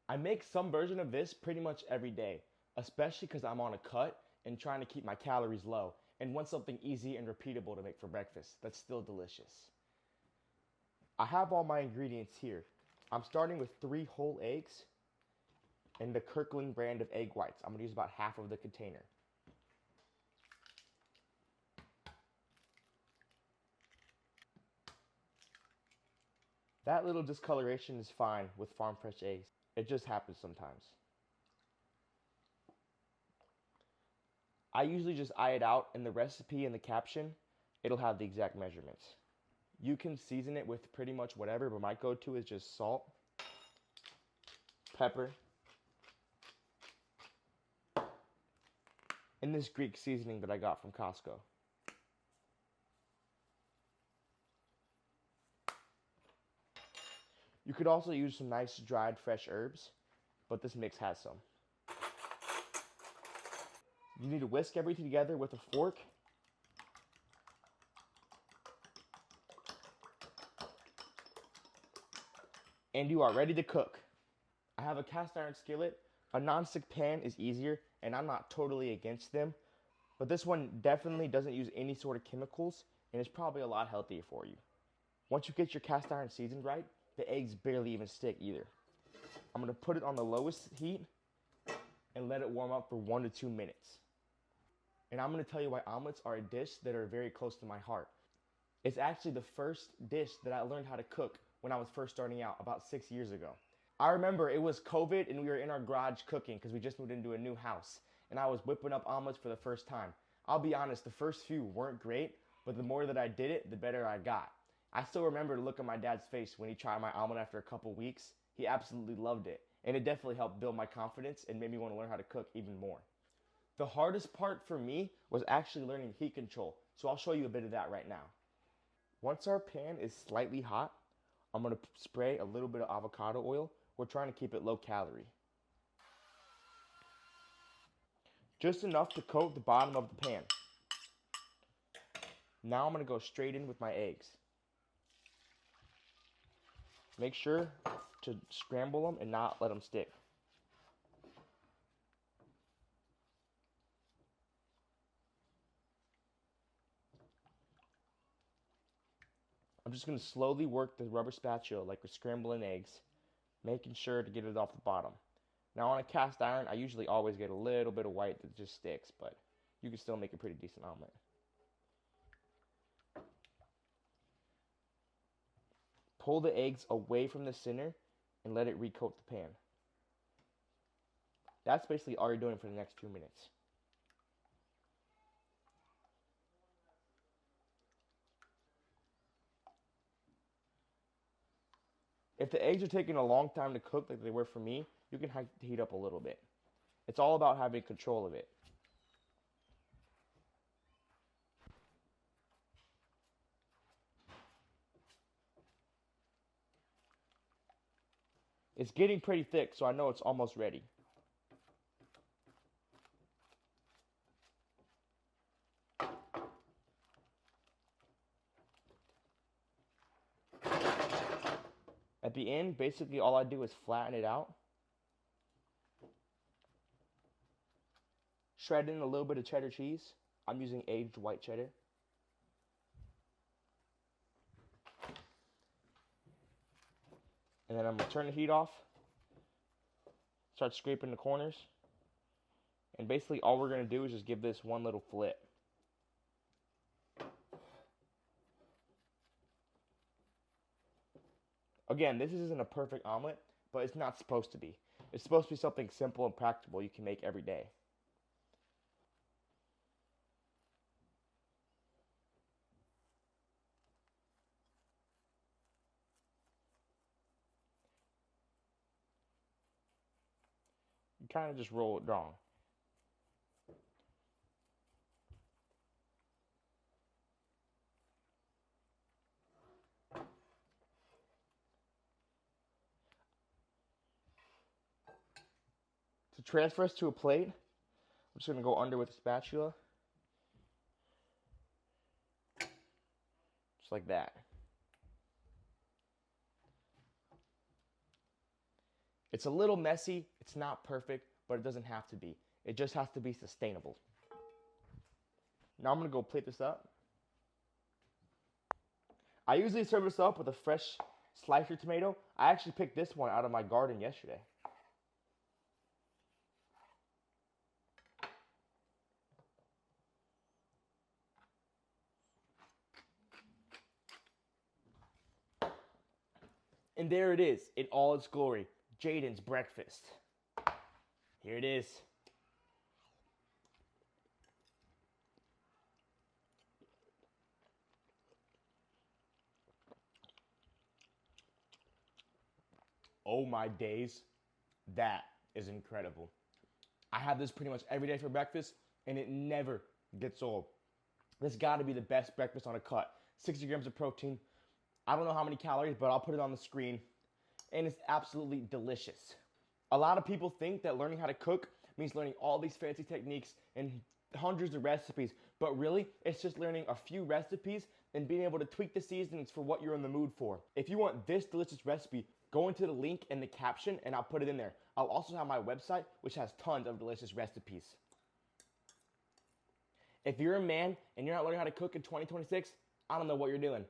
I make some version of this pretty much every day, especially because I'm on a cut and trying to keep my calories low and want something easy and repeatable to make for breakfast that's still delicious. I have all my ingredients here. I'm starting with 3 whole eggs and the Kirkland brand of egg whites. I'm gonna use about half of the container. That little discoloration is fine with farm fresh eggs. It just happens sometimes. I usually just eye it out in the recipe and the caption. It'll have the exact measurements. You can season it with pretty much whatever, but my go-to is just salt, pepper, and this Greek seasoning that I got from Costco. You could also use some nice dried fresh herbs, but this mix has some. You need to whisk everything together with a fork. And you are ready to cook. I have a cast iron skillet. A non-stick pan is easier, and I'm not totally against them, but this one definitely doesn't use any sort of chemicals, and it's probably a lot healthier for you. Once you get your cast iron seasoned right, the eggs barely even stick either. I'm gonna put it on the lowest heat and let it warm up for 1 to 2 minutes. And I'm gonna tell you why omelets are a dish that are very close to my heart. It's actually the first dish that I learned how to cook when I was first starting out about 6 years ago. I remember it was COVID and we were in our garage cooking because we just moved into a new house. And I was whipping up omelets for the first time. I'll be honest, the first few weren't great, but the more that I did it, the better I got. I still remember the look on my dad's face when he tried my omelet after a couple weeks. He absolutely loved it. And it definitely helped build my confidence and made me want to learn how to cook even more. The hardest part for me was actually learning heat control. So I'll show you a bit of that right now. Once our pan is slightly hot, I'm gonna spray a little bit of avocado oil. We're trying to keep it low calorie. Just enough to coat the bottom of the pan. Now I'm gonna go straight in with my eggs. Make sure to scramble them and not let them stick. I'm just gonna slowly work the rubber spatula like we're scrambling eggs, making sure to get it off the bottom. Now on a cast iron, I usually always get a little bit of white that just sticks, but you can still make a pretty decent omelet. Pull the eggs away from the center and let it recoat the pan. That's basically all you're doing for the next 2 minutes. If the eggs are taking a long time to cook like they were for me, you can heat up a little bit. It's all about having control of it. It's getting pretty thick, so I know it's almost ready. At the end, basically all I do is flatten it out. Shred in a little bit of cheddar cheese. I'm using aged white cheddar. And then I'm gonna turn the heat off. Start scraping the corners. And basically all we're gonna do is just give this one little flip. Again, this isn't a perfect omelet, but it's not supposed to be. It's supposed to be something simple and practical you can make every day. You kind of just roll it wrong. To transfer this to a plate, I'm just going to go under with a spatula. Just like that. It's a little messy, it's not perfect, but it doesn't have to be. It just has to be sustainable. Now I'm gonna go plate this up. I usually serve this up with a fresh slicer tomato. I actually picked this one out of my garden yesterday. And there it is, in all its glory, Jadon's breakfast. Here it is. Oh my days, that is incredible. I have this pretty much every day for breakfast, and it never gets old. This gotta be the best breakfast on a cut. 60 grams of protein. I don't know how many calories, but I'll put it on the screen. And it's absolutely delicious. A lot of people think that learning how to cook means learning all these fancy techniques and hundreds of recipes, but really, it's just learning a few recipes and being able to tweak the seasonings for what you're in the mood for. If you want this delicious recipe, go into the link in the caption and I'll put it in there. I'll also have my website, which has tons of delicious recipes. If you're a man and you're not learning how to cook in 2026, I don't know what you're doing.